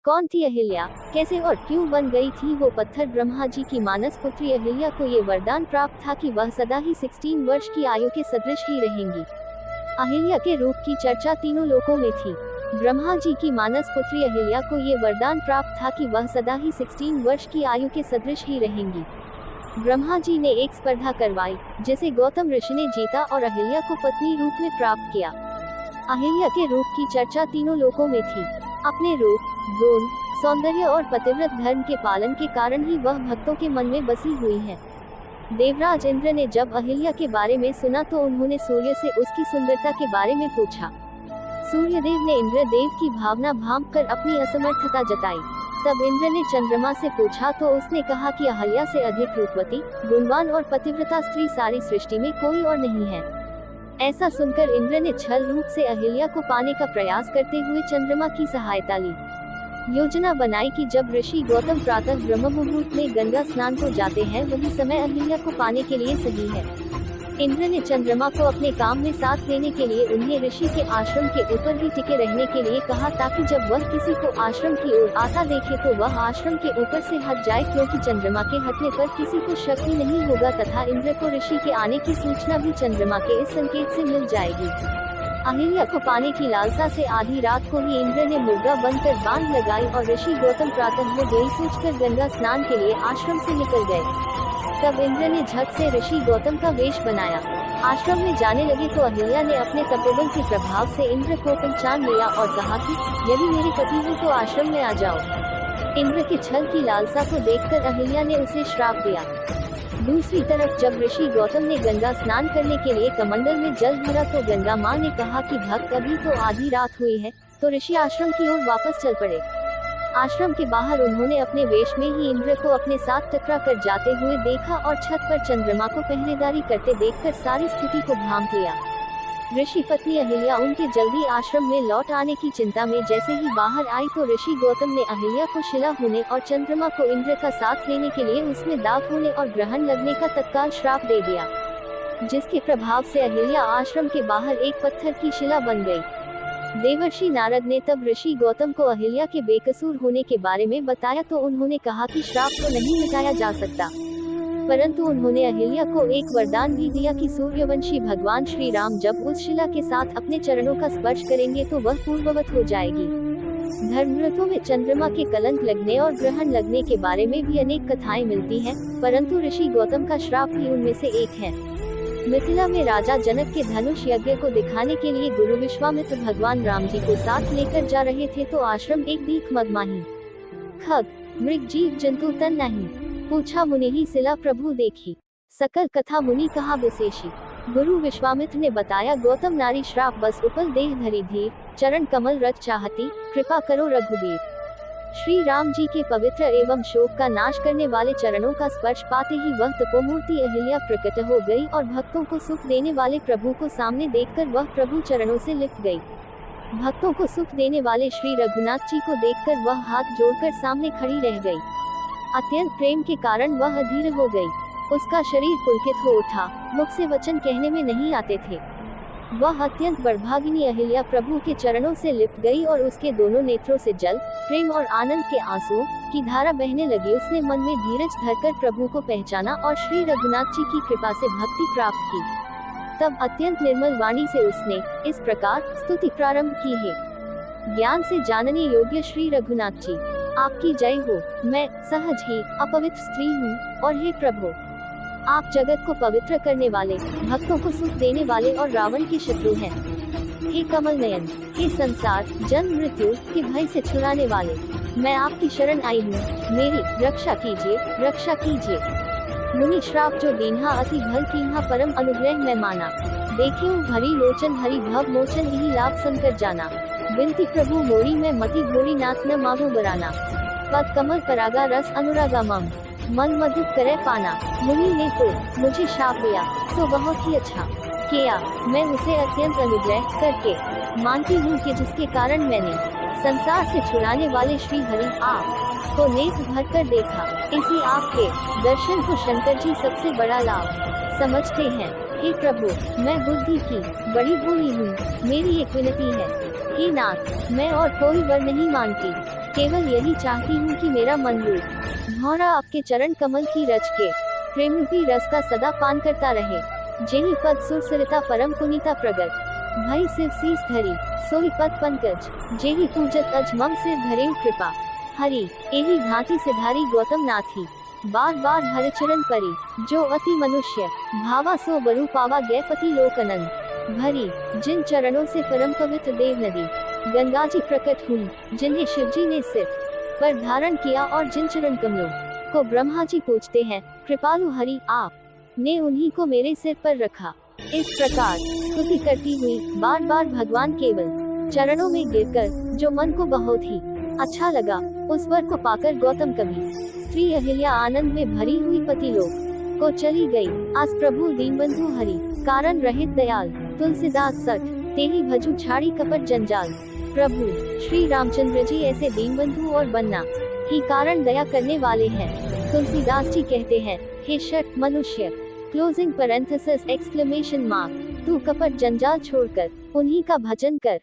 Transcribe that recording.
कौन थी अहिल्या, कैसे और क्यों बन गई थी वो पत्थर? ब्रह्मा जी की मानस पुत्री अहिल्या को ये वरदान प्राप्त था कि वह सदा ही 16 वर्ष की आयु के सदृश ही रहेंगी। अहिल्या के रूप की चर्चा तीनों लोकों में थी। ब्रह्मा जी की मानस पुत्री अहिल्या को ये वरदान प्राप्त था कि वह सदा ही 16 वर्ष की आयु के सदृश ही रहेंगी। ब्रह्मा जी ने एक स्पर्धा करवाई, जिसे गौतम ऋषि ने जीता और अहिल्या को पत्नी रूप में प्राप्त किया। अहिल्या के रूप की चर्चा तीनों लोकों में थी। अपने रूप, गुण, सौंदर्य और पतिव्रत धर्म के पालन के कारण ही वह भक्तों के मन में बसी हुई है। देवराज इंद्र ने जब अहिल्या के बारे में सुना तो उन्होंने सूर्य से उसकी सुंदरता के बारे में पूछा। सूर्यदेव ने इंद्र देव की भावना भांप कर अपनी असमर्थता जताई। तब इंद्र ने चंद्रमा से पूछा तो उसने कहा कि अहिल्या से अधिक रूपवती, गुणवान और पतिव्रता स्त्री सारी सृष्टि में कोई और नहीं है। ऐसा सुनकर इंद्र ने छल रूप से अहिल्या को पाने का प्रयास करते हुए चंद्रमा की सहायता ली। योजना बनाई कि जब ऋषि गौतम प्रातः ब्रह्म मुहूर्त में गंगा स्नान को जाते हैं वही समय अहिल्या को पाने के लिए सही है। इंद्र ने चंद्रमा को अपने काम में साथ लेने के लिए उन्हें ऋषि के आश्रम के ऊपर ही टिके रहने के लिए कहा, ताकि जब वह किसी को आश्रम की ओर आता देखे तो वह आश्रम के ऊपर से हट जाए, क्योंकि चंद्रमा के हटने पर किसी को शक ही नहीं होगा तथा इंद्र को ऋषि के आने की सूचना भी चंद्रमा के इस संकेत से मिल जाएगी। अहिल्या को पाने की लालसा से आधी रात को ही इंद्र ने मुर्गा बनकर बांध लगाई और ऋषि गौतम प्रातः हो गई सोचकर गंगा स्नान के लिए आश्रम से निकल गए। तब इंद्र ने झट से ऋषि गौतम का वेश बनाया। आश्रम में जाने लगे तो अहिल्या ने अपने तपोबल के प्रभाव से इंद्र को पहचान लिया और कहा कि यदि मेरे पति हो तो आश्रम में आ जाओ। इंद्र के छल की लालसा को देखकर अहिल्या ने उसे श्राप दिया। दूसरी तरफ जब ऋषि गौतम ने गंगा स्नान करने के लिए कमंडल में जल भरा तो गंगा माँ ने कहा कि भक्त अभी तो आधी रात हुई है, तो ऋषि आश्रम की ओर वापस चल पड़े। आश्रम के बाहर उन्होंने अपने वेश में ही इंद्र को अपने साथ टकरा कर जाते हुए देखा और छत पर चंद्रमा को पहरेदारी करते देखकर सारी स्थिति को भांप लिया। ऋषि पत्नी अहिल्या उनके जल्दी आश्रम में लौट आने की चिंता में जैसे ही बाहर आई तो ऋषि गौतम ने अहिल्या को शिला होने और चंद्रमा को इंद्र का साथ लेने के लिए उसमें दाग होने और ग्रहण लगने का तत्काल श्राप दे दिया, जिसके प्रभाव से अहिल्या आश्रम के बाहर एक पत्थर की शिला बन गई। देवर्षि नारद ने तब ऋषि गौतम को अहिल्या के बेकसूर होने के बारे में बताया तो उन्होंने कहा कि श्राप तो नहीं मिटाया जा सकता, परंतु उन्होंने अहिल्या को एक वरदान भी दिया कि सूर्यवंशी भगवान श्री राम जब उस शिला के साथ अपने चरणों का स्पर्श करेंगे तो वह पूर्ववत हो जाएगी। धर्मग्रंथों में चंद्रमा के कलंक लगने और ग्रहण लगने के बारे में भी अनेक कथाएं मिलती हैं, परंतु ऋषि गौतम का श्राप भी उनमें से एक है। मिथिला में राजा जनक के धनुष यज्ञ को दिखाने के लिए गुरु विश्वामित्र भगवान राम जी को साथ लेकर जा रहे थे तो आश्रम एक दीख मदमाही खग मृग जीव जंतु तन नहीं, पूछा मुनि ही सिला प्रभु देखी, सकल कथा मुनि कहा विशेषी। गुरु विश्वामित्र ने बताया, गौतम नारी श्राप बस उपल देह धरी धीर, चरण कमल रच चाहती, कृपा करो रघुबीर। श्री राम जी के पवित्र एवं शोक का नाश करने वाले चरणों का स्पर्श पाते ही वह तपोमूर्ति अहिल्या प्रकट हो गई और भक्तों को सुख देने वाले प्रभु को सामने देखकर वह प्रभु चरणों से लिप्ट गई। भक्तों को सुख देने वाले श्री रघुनाथ जी को देखकर वह हाथ जोड़कर सामने खड़ी रह गई। अत्यंत प्रेम के कारण वह अधीर हो गई। उसका शरीर पुलकित हो उठा, मुख से वचन कहने में नहीं आते थे। वह अत्यंत बड़भागिनी अहिल्या प्रभु के चरणों से लिप्ट गई और उसके दोनों नेत्रों से जल, प्रेम और आनंद के आंसुओं की धारा बहने लगी। उसने मन में धीरज धरकर प्रभु को पहचाना और श्री रघुनाथ जी की कृपा से भक्ति प्राप्त की। तब अत्यंत निर्मल वाणी से उसने इस प्रकार स्तुति प्रारंभ की है, ज्ञान से जानने योग्य श्री रघुनाथ जी, आपकी जय हो। मैं सहज ही अपवित्र स्त्री हूँ और हे प्रभु, आप जगत को पवित्र करने वाले, भक्तों को सुख देने वाले और रावण के शत्रु हैं। हे कमल नयन, हे संसार जन्म मृत्यु के भय से छुड़ाने वाले, मैं आपकी शरण आई हूँ, मेरी रक्षा कीजिए, रक्षा कीजिए। मुनि श्राप जो दीन्हा अति भल कीन्हा परम अनुग्रह मैं माना, देखियो भरी लोचन हरि भव मोचन यही लाभ सुनकर जाना। बिनती प्रभु मोरी मैं मति भोरी नाथ न मांगो बराना, पद कमल परागा रस अनुरागा मम, मन मधुर करे पाना। मुनि ने तो मुझे शाप दिया, सो बहुत ही अच्छा किया। मैं उसे अत्यंत अनुग्रह करके मानती हूँ कि जिसके कारण मैंने संसार से छुड़ाने वाले श्री हरि आप को नेत्र भर कर देखा। इसी आपके दर्शन को शंकर जी सबसे बड़ा लाभ समझते हैं। हे प्रभु, मैं बुद्धि की बड़ी भोली हूँ, मेरी एक विनती है, हे नाथ, मैं और कोई वर नहीं मांगती, केवल यही चाहती हूँ कि मेरा मन रूप भौरा आपके चरण कमल की रच के प्रेम रूपी रस का सदा पान करता रहे। जेहि पद सुर सरिता परम पुनीता प्रगट भई शिव शीस धरी सोई पद पंकज जेहि पूजत अज मम सिर धरेउ कृपा हरि एहि भांति सिधारी गौतम नाथी बार बार हर चरण परी जो अति मनुष्य भावा सो बरु पावा गए पति लोक अनंत भरी जिन चरणों से परम पवित्र देव नदी गंगा जी प्रकट हुई जिन्हें शिवजी ने सिर पर धारण किया और जिन चरण कमलों को ब्रह्मा जी पूजते हैं कृपालु हरि आप ने उन्हीं को मेरे सिर पर रखा। इस प्रकार स्तुति करती हुई बार बार भगवान केवल चरणों में गिरकर जो मन को बहुत ही अच्छा लगा उस वर को पाकर गौतम कवि स्त्री अहिल्या आनंद में भरी हुई पति लोक को चली गई। आज प्रभु दीनबंधु हरि कारण रहित दयाल तुलसीदास सठ तेहि भजु छाड़ी कपट जंजाल। प्रभु श्री रामचंद्र जी ऐसे दीनबंधु और बनना ही कारण दया करने वाले हैं। तुलसीदास जी कहते हैं, हे शठ मनुष्य क्लोजिंग पैरेंथेसिस एक्सक्लेमेशन मार्क तू कपट जंजाल छोड़कर उन्हीं का भजन कर।